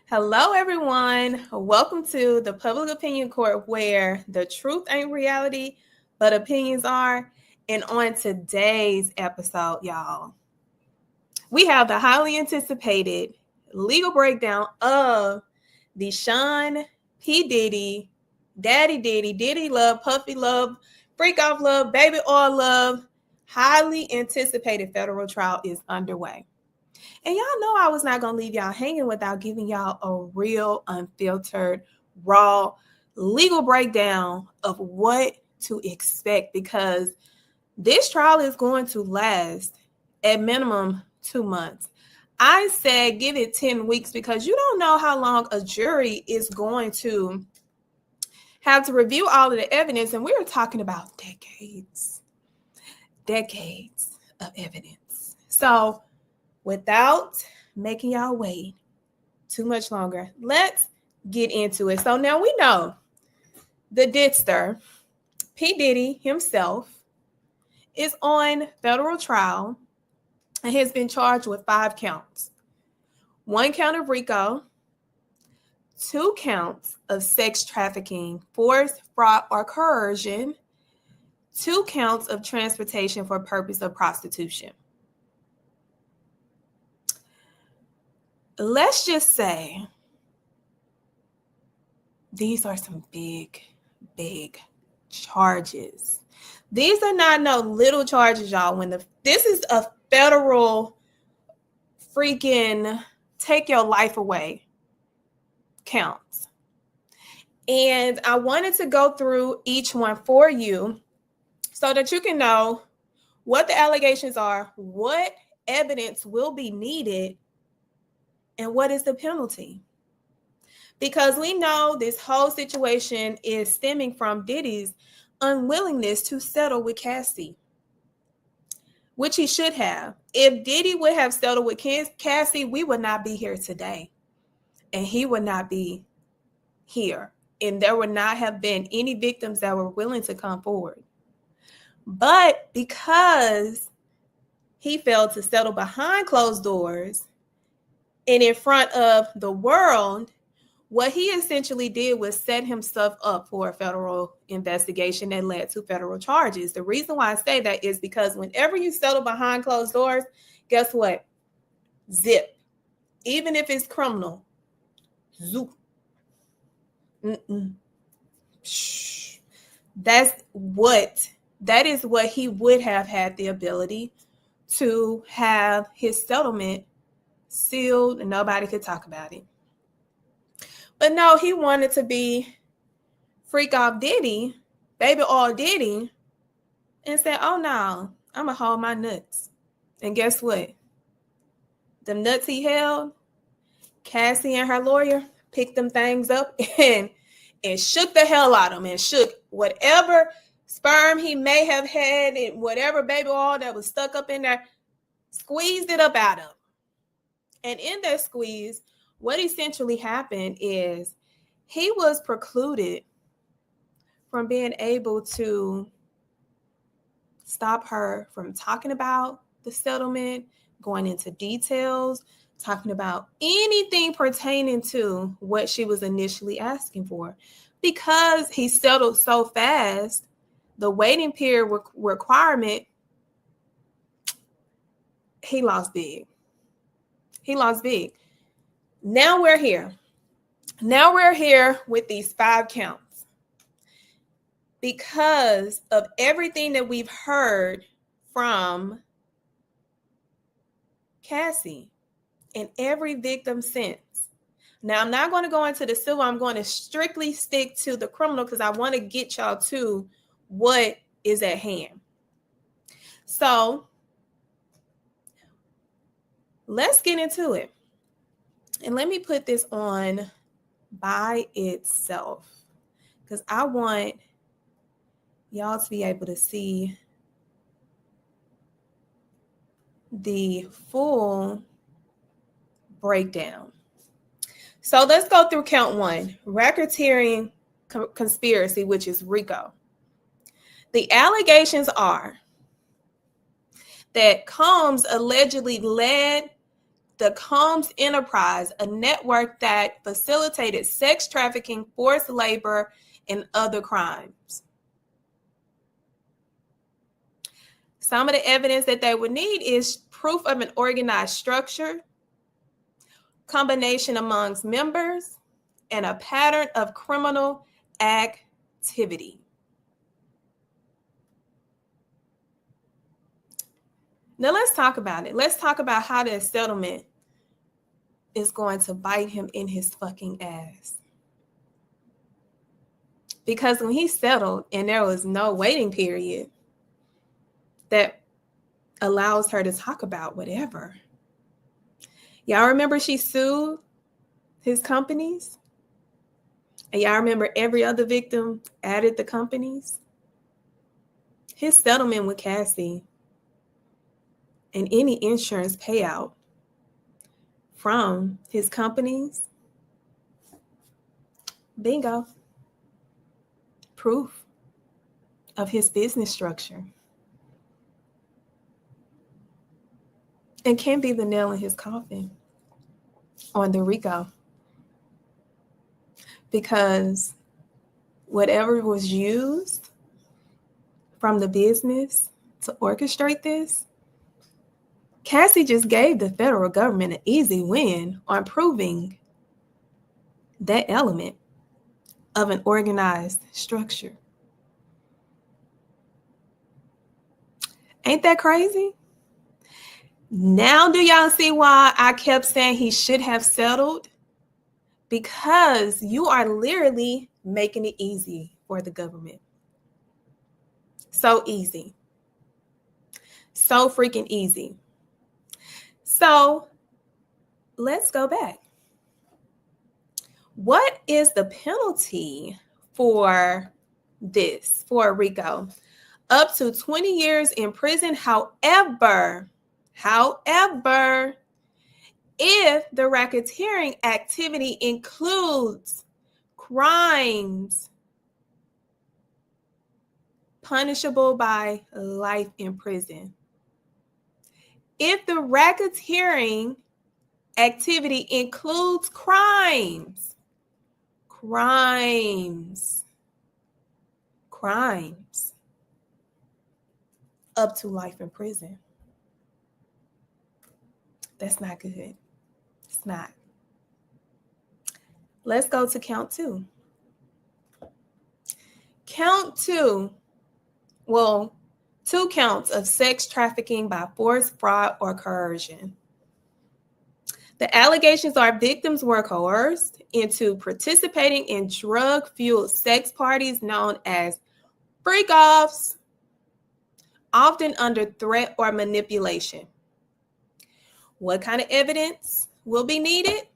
Hello, everyone. Welcome to the Public Opinion Court, where the truth ain't reality, but opinions are. And on today's episode, y'all, we have the highly anticipated legal breakdown of the Sean P. Diddy, Daddy Diddy, Diddy Love, Puffy Love, Freak Off Love, Baby Oil Love, highly anticipated federal trial is underway. And y'all know I was not going to leave y'all hanging without giving y'all a real, unfiltered, raw legal breakdown of what to expect, because this trial is going to last at minimum 2 months. I said give it 10 weeks because you don't know how long a jury is going to have to review all of the evidence. And we're talking about decades of evidence. So without making y'all wait too much longer, let's get into it. So now we know the Didster, P. Diddy himself, is on federal trial and has been charged with 5 counts. 1 count of RICO, 2 counts of sex trafficking, force, fraud, or coercion, 2 counts of transportation for purpose of prostitution. Let's just say these are some big charges. These are not no little charges, y'all. This is a federal freaking take your life away counts. And I wanted to go through each one for you so that you can know what the allegations are, what evidence will be needed, and what is the penalty? Because we know this whole situation is stemming from Diddy's unwillingness to settle with Cassie, which he should have. If Diddy would have settled with Cassie, we would not be here today. And he would not be here. And there would not have been any victims that were willing to come forward. But because he failed to settle behind closed doors, and in front of the world, what he essentially did was set himself up for a federal investigation that led to federal charges. The reason why I say that is because whenever you settle behind closed doors, guess what? Zip. Even if it's criminal, zoop. That is what he would have had the ability to have his settlement sealed and nobody could talk about it. But no, he wanted to be Freak Off Diddy, Baby Oil Diddy, and said, oh no, I'm gonna hold my nuts. And guess what? Them nuts he held, Cassie and her lawyer picked them things up and shook the hell out of him, and shook whatever sperm he may have had and whatever baby oil that was stuck up in there, squeezed it up out of him. And in that squeeze, what essentially happened is he was precluded from being able to stop her from talking about the settlement, going into details, talking about anything pertaining to what she was initially asking for. Because he settled so fast, the waiting period requirement, he lost big. Now we're here. With these 5 counts because of everything that we've heard from Cassie and every victim since. Now, I'm not going to go into the civil. I'm going to strictly stick to the criminal because I want to get y'all to what is at hand. So let's get into it. And let me put this on by itself because I want y'all to be able to see the full breakdown. So let's go through count 1, racketeering conspiracy, which is RICO. The allegations are that Combs allegedly led the Combs Enterprise, a network that facilitated sex trafficking, forced labor, and other crimes. Some of the evidence that they would need is proof of an organized structure, combination amongst members, and a pattern of criminal activity. Now let's talk about it. Let's talk about how that settlement is going to bite him in his fucking ass. Because when he settled and there was no waiting period that allows her to talk about whatever. Y'all remember she sued his companies? And y'all remember every other victim added the companies? His settlement with Cassie and any insurance payout from his companies, bingo, proof of his business structure. And can be the nail in his coffin on the RICO. Because whatever was used from the business to orchestrate this, Cassie just gave the federal government an easy win on proving that element of an organized structure. Ain't that crazy? Now do y'all see why I kept saying he should have settled? Because you are literally making it easy for the government. So easy. So freaking easy. So let's go back. What is the penalty for this, for RICO? Up to 20 years in prison. However, if the racketeering activity includes crimes punishable by life in prison. If the racketeering activity includes crimes up to life in prison. That's not good. It's not. Let's go to count 2. Count 2. Well, 2 counts of sex trafficking by force, fraud, or coercion. The allegations are victims were coerced into participating in drug-fueled sex parties known as freak-offs, often under threat or manipulation. What kind of evidence will be needed?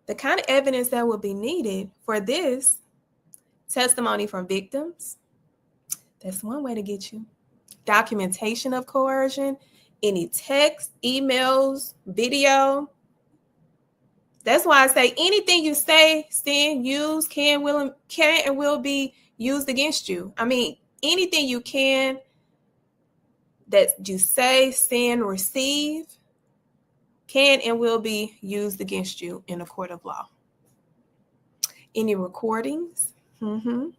The kind of evidence that will be needed for this: testimony from victims. That's one way to get you. Documentation of coercion, any text, emails, video. That's why I say anything you say, send, use, can and will be used against you. I mean, anything you can that you say, send, receive, can and will be used against you in a court of law. Any recordings, any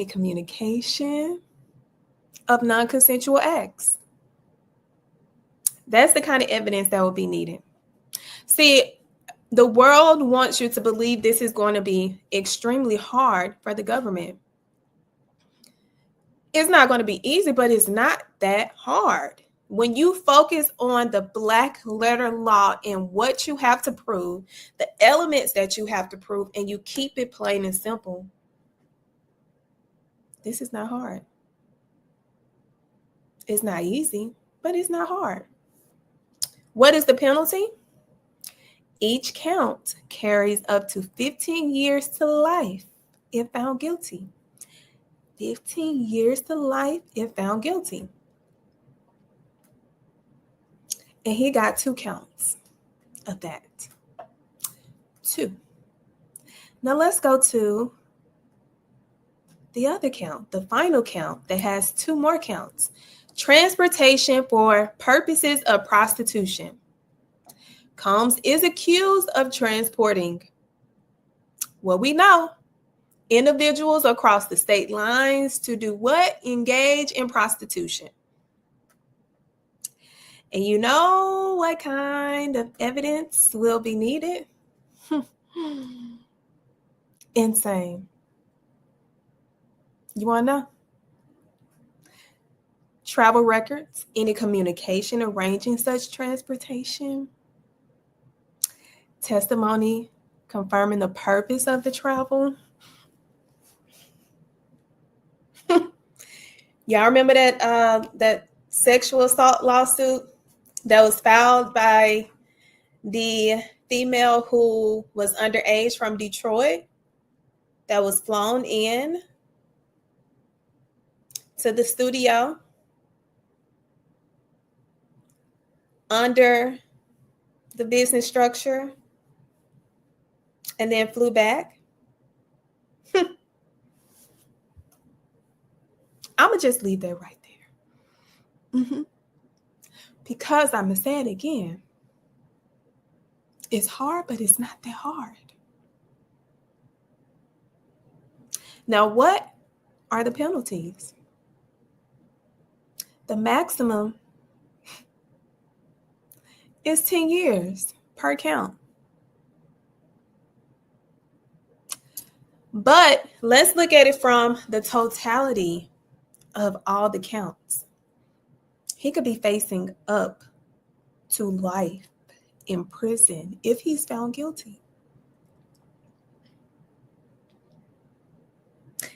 communication of non-consensual acts. That's the kind of evidence that will be needed. See, the world wants you to believe this is going to be extremely hard for the government. It's not going to be easy, but it's not that hard. When you focus on the black letter law and what you have to prove, the elements that you have to prove, and you keep it plain and simple, this is not hard. It's not easy, but it's not hard. What is the penalty? Each count carries up to 15 years to life if found guilty. 15 years to life if found guilty. And he got 2 counts of that. 2. Now let's go to the other count, the final count that has 2 more counts. Transportation for purposes of prostitution. Combs is accused of transporting, well, we know, individuals across the state lines to do what? Engage in prostitution. And you know what kind of evidence will be needed? Insane. You want to know? Travel records, any communication arranging such transportation, testimony confirming the purpose of the travel. Y'all remember that sexual assault lawsuit that was filed by the female who was underage from Detroit that was flown in to the studio under the business structure and then flew back? I'm going to just leave that right there. Because I'm going to say it again. It's hard, but it's not that hard. Now, what are the penalties? The maximum is 10 years per count. But let's look at it from the totality of all the counts. He could be facing up to life in prison if he's found guilty.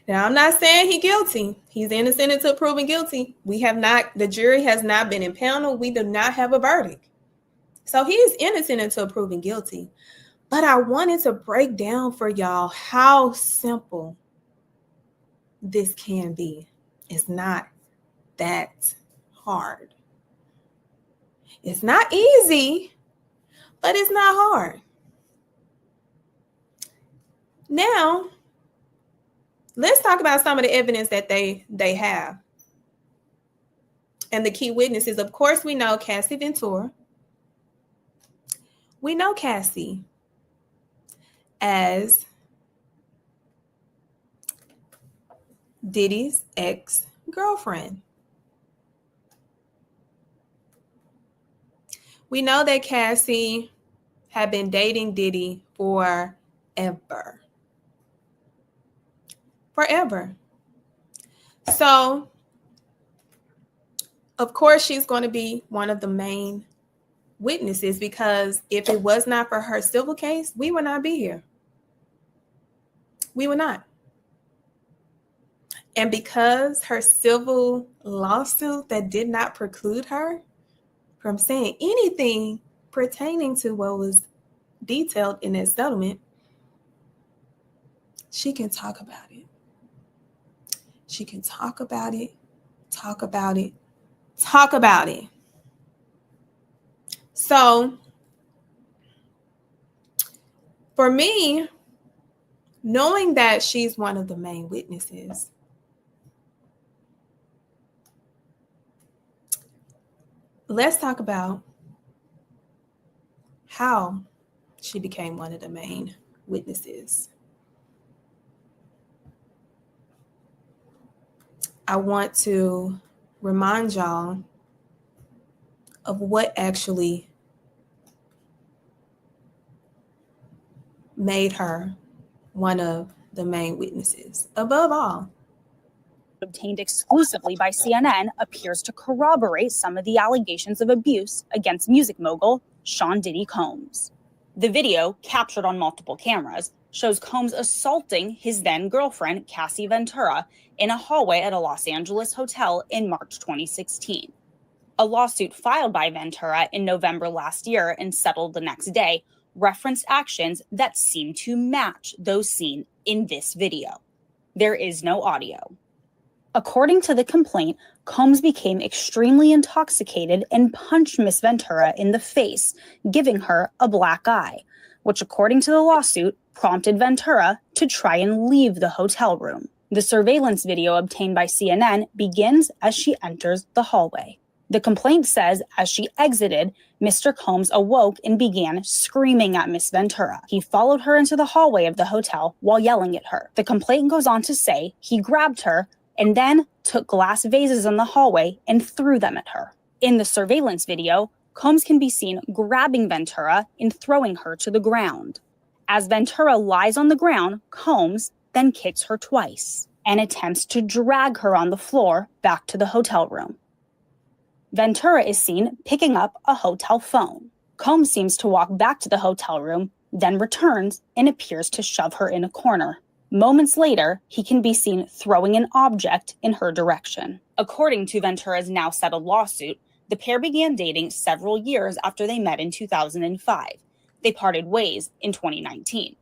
Now, I'm not saying he's guilty. He's innocent until proven guilty. The jury has not been impaneled. We do not have a verdict. So he is innocent until proven guilty. But I wanted to break down for y'all how simple this can be. It's not that hard. It's not easy, but it's not hard. Now, let's talk about some of the evidence that they have. And the key witnesses, of course, we know Cassie Ventura. We know Cassie as Diddy's ex-girlfriend. We know that Cassie had been dating Diddy forever. So, of course, she's going to be one of the main witnesses, because if it was not for her civil case, we would not be here. We would not. And because her civil lawsuit that did not preclude her from saying anything pertaining to what was detailed in that settlement, she can talk about it. She can talk about it, talk about it, talk about it. So, for me, knowing that she's one of the main witnesses, let's talk about how she became one of the main witnesses. I want to remind y'all of what actually made her one of the main witnesses. Above all, obtained exclusively by CNN appears to corroborate some of the allegations of abuse against music mogul Sean Diddy Combs. The video, captured on multiple cameras, shows Combs assaulting his then-girlfriend Cassie Ventura in a hallway at a Los Angeles hotel in March 2016. A lawsuit filed by Ventura in November last year and settled the next day referenced actions that seem to match those seen in this video. There is no audio. According to the complaint, Combs became extremely intoxicated and punched Miss Ventura in the face, giving her a black eye, which, according to the lawsuit, prompted Ventura to try and leave the hotel room. The surveillance video obtained by CNN begins as she enters the hallway. The complaint says as she exited, Mr. Combs awoke and began screaming at Miss Ventura. He followed her into the hallway of the hotel while yelling at her. The complaint goes on to say he grabbed her and then took glass vases in the hallway and threw them at her. In the surveillance video, Combs can be seen grabbing Ventura and throwing her to the ground. As Ventura lies on the ground, Combs then kicks her twice and attempts to drag her on the floor back to the hotel room. Ventura is seen picking up a hotel phone. Combs seems to walk back to the hotel room, then returns and appears to shove her in a corner. Moments later, he can be seen throwing an object in her direction. According to Ventura's now settled lawsuit, the pair began dating several years after they met in 2005. They parted ways in 2019.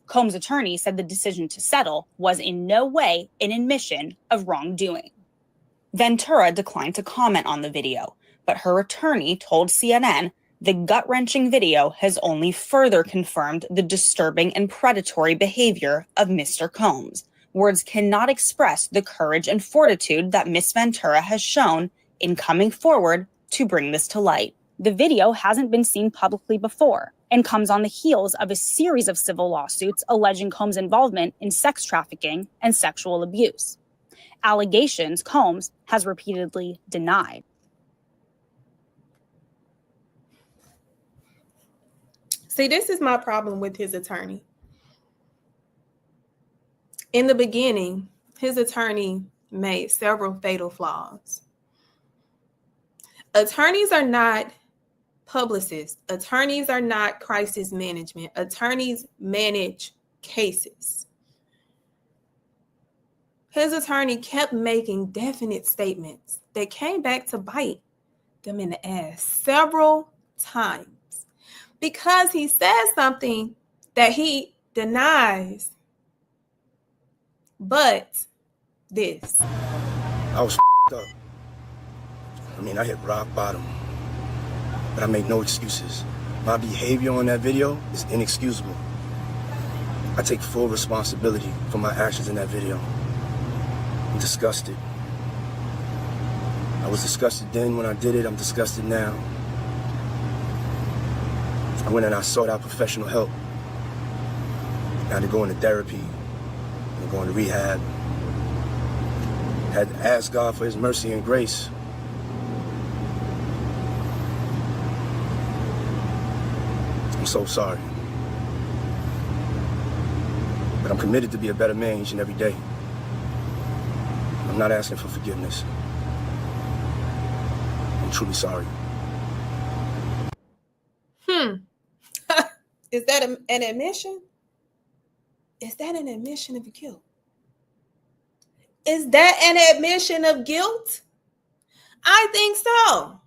Combs' attorney said the decision to settle was in no way an admission of wrongdoing. Ventura declined to comment on the video, but her attorney told CNN the gut-wrenching video has only further confirmed the disturbing and predatory behavior of Mr. Combs. Words cannot express the courage and fortitude that Miss Ventura has shown in coming forward to bring this to light. The video hasn't been seen publicly before and comes on the heels of a series of civil lawsuits alleging Combs' involvement in sex trafficking and sexual abuse. Allegations Combs has repeatedly denied. See, this is my problem with his attorney. In the beginning, his attorney made several fatal flaws. Attorneys are not publicists. Attorneys are not crisis management. Attorneys manage cases. His attorney kept making definite statements that came back to bite them in the ass several times because he says something that he denies. But this. I was up. I hit rock bottom, but I make no excuses. My behavior on that video is inexcusable. I take full responsibility for my actions in that video. I'm disgusted. I was disgusted then when I did it. I'm disgusted now. I went and I sought out professional help. I had to go into therapy and go into rehab. Had to ask God for his mercy and grace. I'm so sorry. But I'm committed to be a better man each and every day. I'm not asking for forgiveness. I'm truly sorry. Is that an admission? Is that an admission of guilt? Is that an admission of guilt? I think so.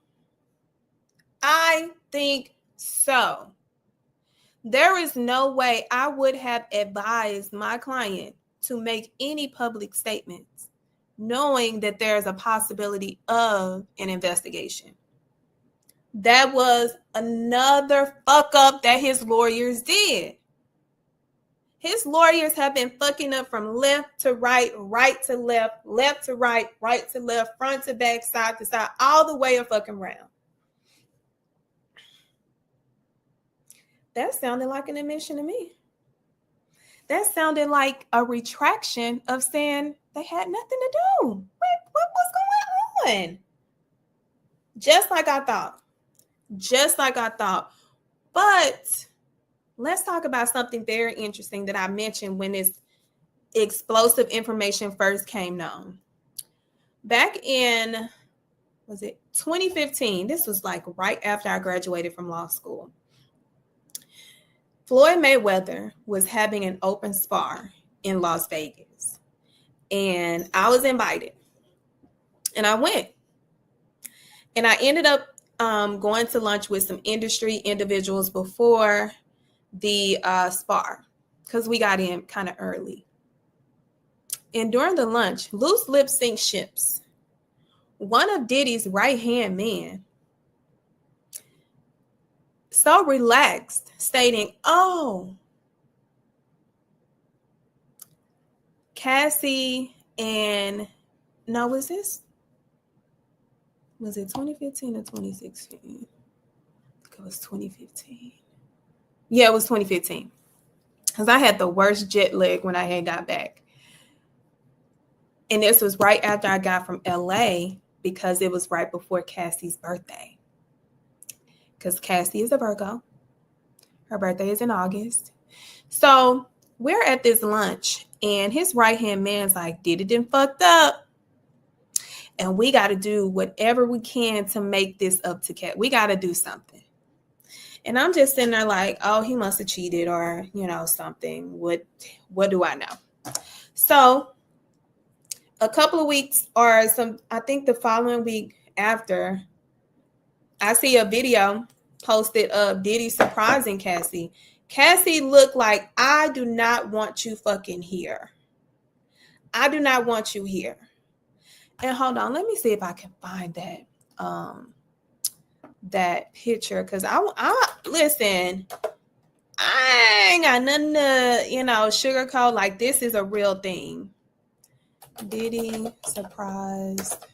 I think so. There is no way I would have advised my client to make any public statements knowing that there's a possibility of an investigation. That was another fuck up that his lawyers did. His lawyers have been fucking up from left to right, right to left, left to right, right to left, front to back, side to side, all the way a fucking round. That sounded like an admission to me. That sounded like a retraction of saying they had nothing to do. What was going on? Just like I thought. Just like I thought. But let's talk about something very interesting that I mentioned when this explosive information first came known. Back in, was it 2015? This was like right after I graduated from law school. Floyd Mayweather was having an open spar in Las Vegas. And I was invited. And I went. And I ended up going to lunch with some industry individuals before the spar because we got in kind of early. And during the lunch, loose lips sink ships. One of Diddy's right-hand men, so relaxed, stating, "Oh, Cassie and was it 2015 or 2016? I think it was 2015. Yeah, it was 2015. Because I had the worst jet lag when I had got back. And this was right after I got from LA because it was right before Cassie's birthday. Because Cassie is a Virgo. Her birthday is in August. So we're at this lunch and his right-hand man's like, Diddy done fucked up. And we got to do whatever we can to make this up to Cat. We got to do something. And I'm just sitting there like, oh, he must have cheated or, something. What do I know? So a couple of weeks or I think the following week after, I see a video posted of Diddy surprising Cassie. Cassie looked like, I do not want you fucking here. I do not want you here. And hold on, let me see if I can find that picture. Because I listen, I ain't got nothing to, sugarcoat. Like, this is a real thing. Diddy surprised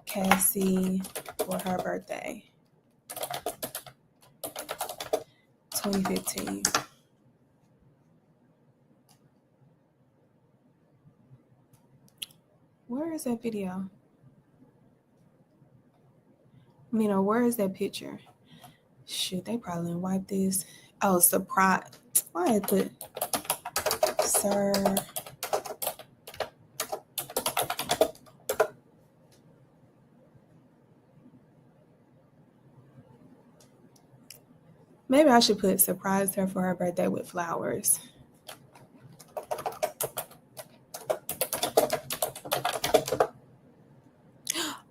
Cassie for her birthday. 2015. Where is that video? Where is that picture? Shoot, they probably didn't wipe this. Oh, surprise. Why I put sir? Maybe I should put surprised her for her birthday with flowers.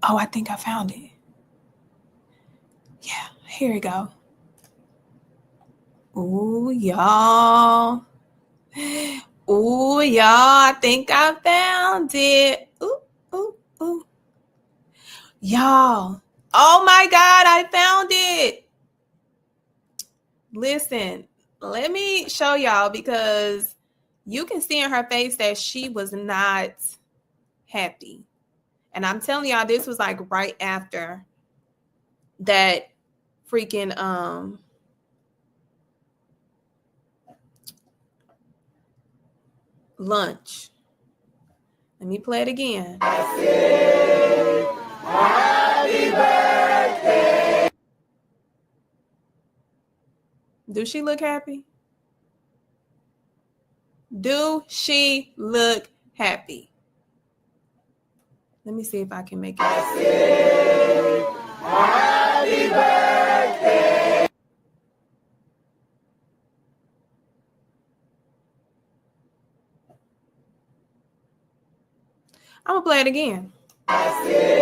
Oh, I think I found it. Yeah, here we go. Ooh, y'all. Ooh, y'all, I think I found it. Ooh. Y'all. Oh my God, I found it. Listen, let me show y'all because you can see in her face that she was not happy. And I'm telling y'all, this was like right after that freaking lunch. Let me play it again. Happy birthday. Do she look happy? Do she look happy? Let me see if I can make it. Happy birthday. I'm gonna play it again. Happy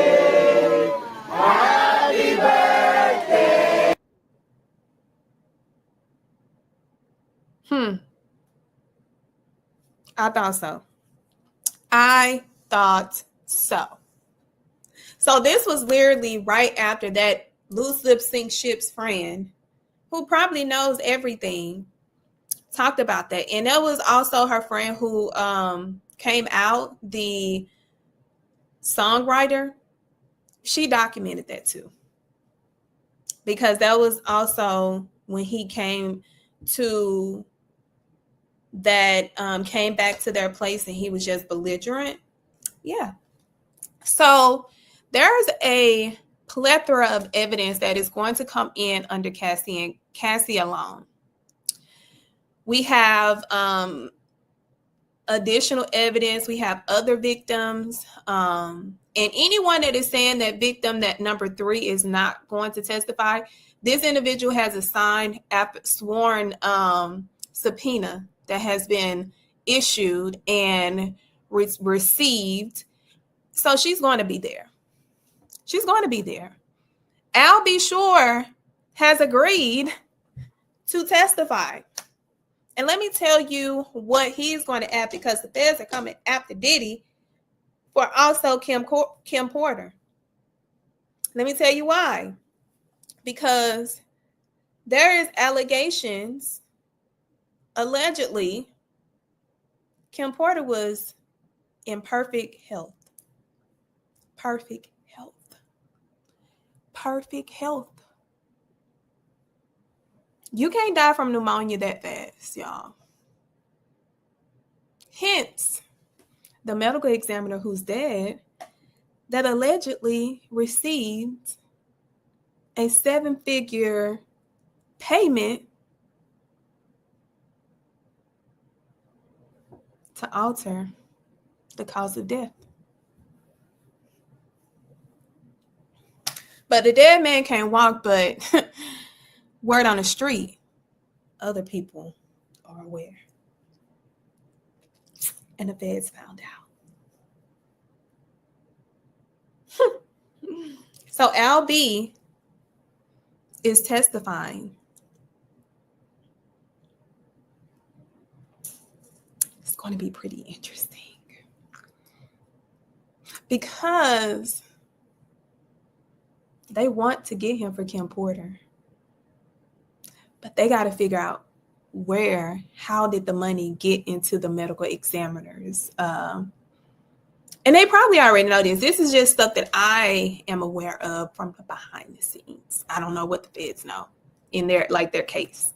birthday. I thought so. So this was literally right after that loose lip sync ship's friend, who probably knows everything, talked about that. And that was also her friend who came out, the songwriter. She documented that too. Because that was also when he came to that, came back to their place and he was just belligerent. Yeah. So there's a plethora of evidence that is going to come in under Cassie and Cassie alone. We have additional evidence. We have other victims. And anyone that is saying that victim, that number 3 is not going to testify, this individual has a signed, sworn subpoena that has been issued and received. So she's going to be there. She's going to be there. Al B. Sure has agreed to testify. And let me tell you what he's going to add, because the feds are coming after Diddy for also Kim Porter. Let me tell you why. Because there is allegations, allegedly, Kim Porter was in perfect health. Perfect health. Perfect health. You can't die from pneumonia that fast, y'all. Hence, the medical examiner who's dead that allegedly received a 7-figure payment to alter the cause of death. But the dead man can't walk, but word on the street, other people are aware. And the feds found out. So Al B is testifying. It's going to be pretty interesting. Because they want to get him for Kim Porter. But they got to figure out how did the money get into the medical examiners? And they probably already know this. This is just stuff that I am aware of from the behind the scenes. I don't know what the feds know in their case.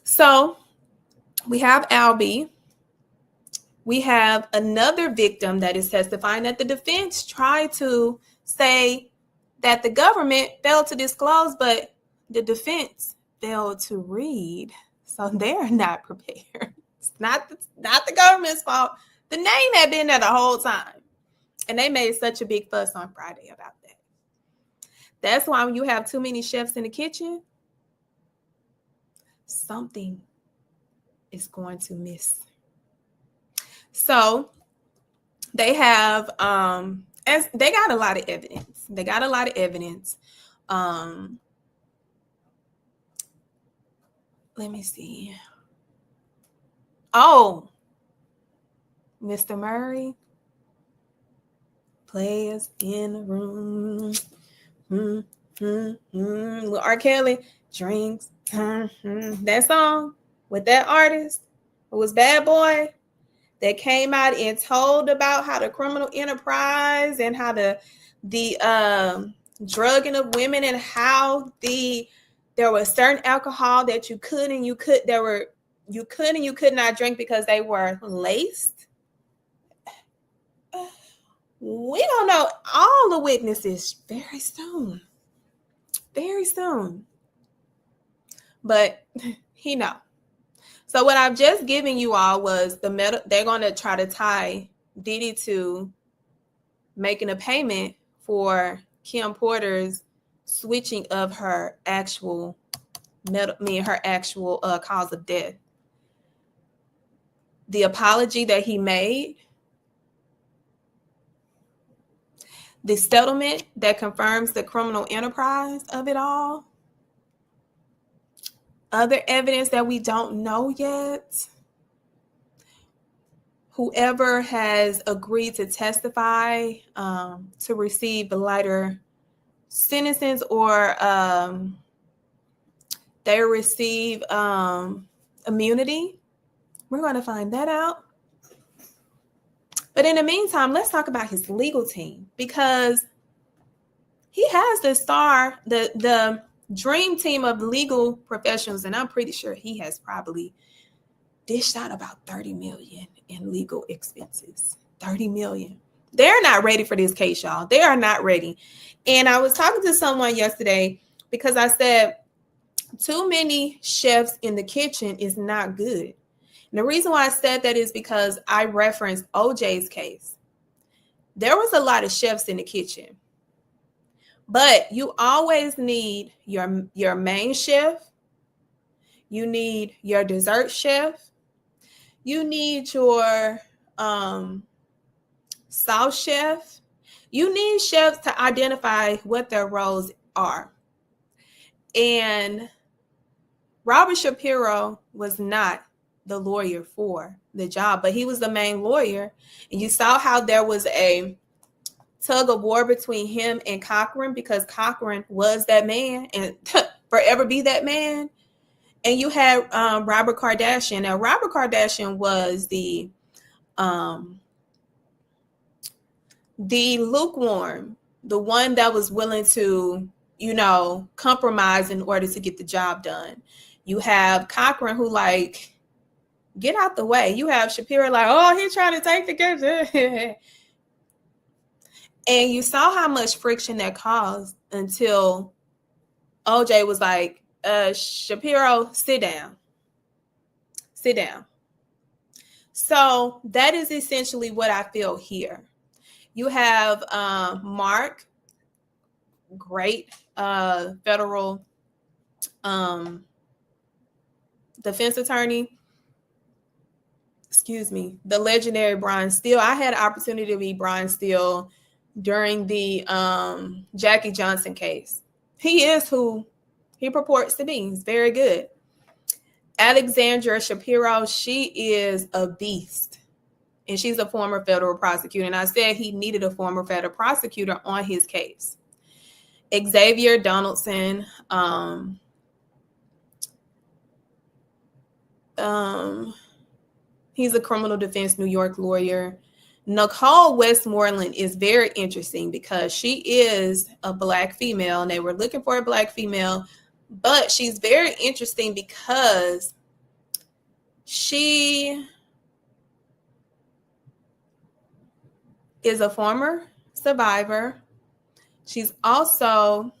So we have Albie. We have another victim that is testifying that the defense tried to say that the government failed to disclose, but the defense failed to read. So they're not prepared. It's not the government's fault. The name had been there the whole time. And they made such a big fuss on Friday about that. That's why when you have too many chefs in the kitchen, something is going to miss. So they have, as they got a lot of evidence. Let me see. Oh, Mr. Murray, players in the room. With R. Kelly, drinks. That song with that artist who was Bad Boy, that came out and told about how the criminal enterprise and how the drugging of women and how there was certain alcohol that you could not drink because they were laced. We don't know all the witnesses very soon. But he know. So what I've just given you all was they're going to try to tie Diddy to making a payment for Kim Porter's switching of her actual cause of death. The apology that he made, the settlement that confirms the criminal enterprise of it all, other evidence that we don't know yet, whoever has agreed to testify to receive the lighter sentences or they receive immunity. We're going to find that out. But in the meantime, let's talk about his legal team, because he has the dream team of legal professionals, and I'm pretty sure he has probably dished out about $30 million in legal expenses. $30 million. They're not ready for this case, y'all. They are not ready. And I was talking to someone yesterday because I said too many chefs in the kitchen is not good. And the reason why I said that is because I referenced OJ's case. There was a lot of chefs in the kitchen, but you always need your main chef. You need your dessert chef. You need your sauce chef. You need chefs to identify what their roles are. And Robert Shapiro was not the lawyer for the job, but he was the main lawyer. And you saw how there was a tug of war between him and Cochran, because Cochran was that man and forever be that man. And you had Robert Kardashian. Now, Robert Kardashian was the lukewarm, the one that was willing to, compromise in order to get the job done. You have Cochran, who like, get out the way. You have Shapiro like, oh, he's trying to take the case. And you saw how much friction that caused until OJ was like, Shapiro, sit down. Sit down. So that is essentially what I feel here. You have Mark, great federal defense attorney. Excuse me, the legendary Brian Steele. I had an opportunity to meet Brian Steele during the Jackie Johnson case. He is who he purports to be. He's very good. Alexandra Shapiro, she is a beast. And she's a former federal prosecutor. And I said he needed a former federal prosecutor on his case. Xavier Donaldson, he's a criminal defense New York lawyer. Nicole Westmoreland is very interesting because she is a Black female, and they were looking for a Black female, but she's very interesting because she is a former survivor. She's also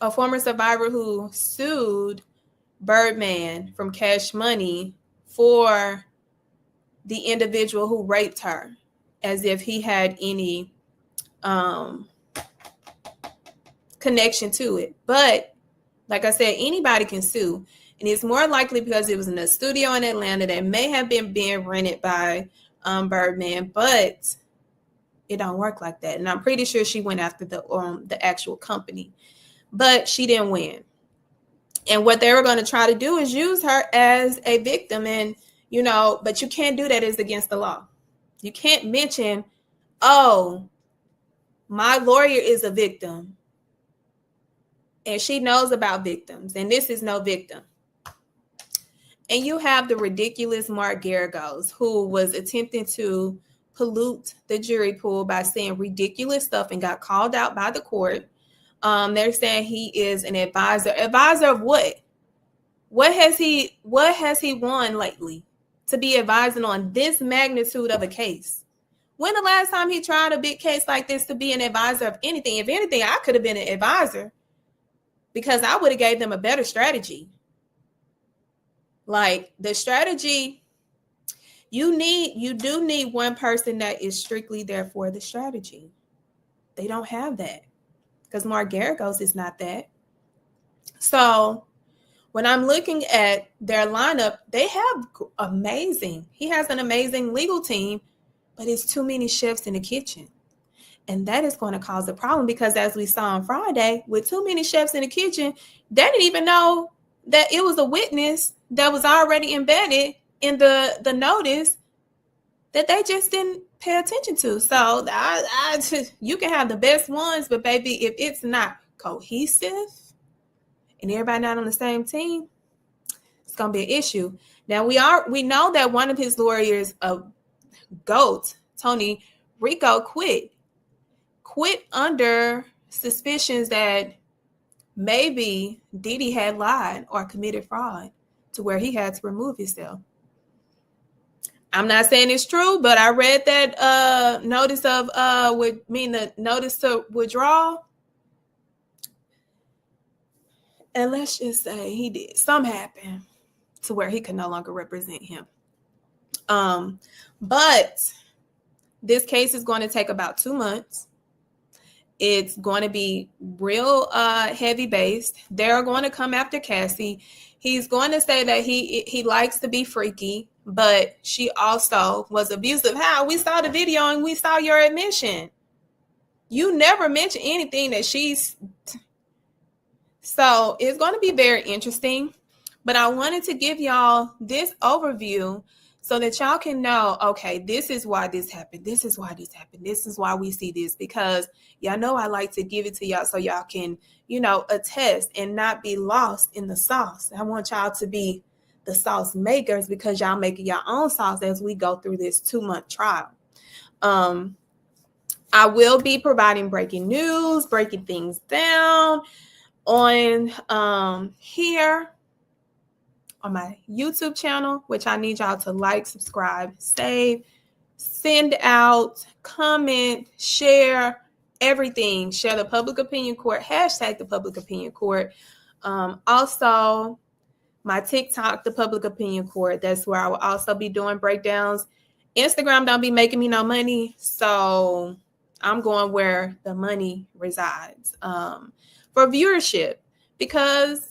a former survivor who sued Birdman from Cash Money for the individual who raped her, as if he had any connection to it. But like I said, anybody can sue. And it's more likely because it was in a studio in Atlanta that may have been being rented by Birdman, but it don't work like that. And I'm pretty sure she went after the actual company, but she didn't win. And what they were going to try to do is use her as a victim. And, but you can't do that. It's against the law. You can't mention, oh, my lawyer is a victim and she knows about victims, and this is no victim. And you have the ridiculous Mark Geragos, who was attempting to pollute the jury pool by saying ridiculous stuff and got called out by the court. They're saying he is an advisor. Advisor of what? What has he won lately to be advising on this magnitude of a case? When the last time he tried a big case like this to be an advisor of anything? If anything, I could have been an advisor because I would have gave them a better strategy. Like the strategy, you do need one person that is strictly there for the strategy. They don't have that because Mark Geragos is not that. So when I'm looking at their lineup, they have he has an amazing legal team, but it's too many chefs in the kitchen. And that is going to cause a problem because as we saw on Friday, with too many chefs in the kitchen, they didn't even know that it was a witness that was already embedded in the notice that they just didn't pay attention to. So you can have the best ones, but baby, if it's not cohesive and everybody not on the same team, it's going to be an issue. Now we know that one of his lawyers, GOAT, Tony RICO, quit under suspicions that maybe Diddy had lied or committed fraud to where he had to remove himself. I'm not saying it's true, but I read that notice the notice to withdraw. And let's just say he did. Something happened to where he could no longer represent him. But this case is going to take about 2 months. It's going to be real heavy based. They're going to come after Cassie. He's going to say that he likes to be freaky, but she also was abusive. How? We saw the video and we saw your admission. You never mentioned anything that she's... So it's going to be very interesting. But I wanted to give y'all this overview so that y'all can know, okay, this is why this happened. This is why this happened. This is why we see this, because y'all know I like to give it to y'all so y'all can, attest and not be lost in the sauce. I want y'all to be the sauce makers, because y'all making your own sauce as we go through this 2-month trial. I will be providing breaking news, breaking things down on here on my YouTube channel, which I need y'all to like, subscribe, save, send out, comment, share, everything. Share the Public Opinion Court, hashtag the Public Opinion Court. Also, my TikTok, the Public Opinion Court. That's where I will also be doing breakdowns. Instagram don't be making me no money, so I'm going where the money resides for viewership, because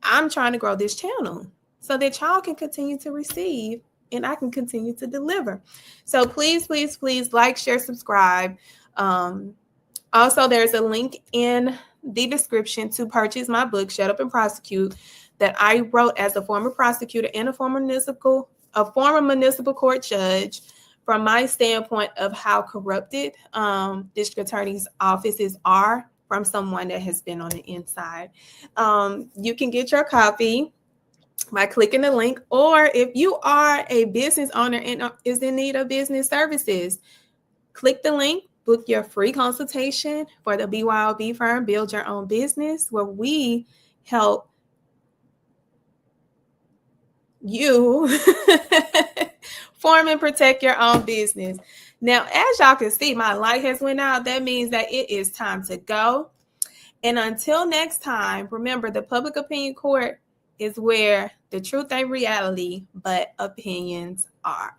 I'm trying to grow this channel so that y'all can continue to receive and I can continue to deliver. So please, please, please like, share, subscribe. Also, there's a link in the description to purchase my book, Shut Up and Prosecute, that I wrote as a former prosecutor and a former municipal court judge, from my standpoint of how corrupted district attorneys' offices are from someone that has been on the inside. You can get your copy by clicking the link, or if you are a business owner and is in need of business services, click the link, book your free consultation for the BYOB firm, Build Your Own Business, where we help you form and protect your own business. Now, as y'all can see, my light has went out. That means that it is time to go. And until next time, remember, the Public Opinion Court is where the truth ain't reality, but opinions are.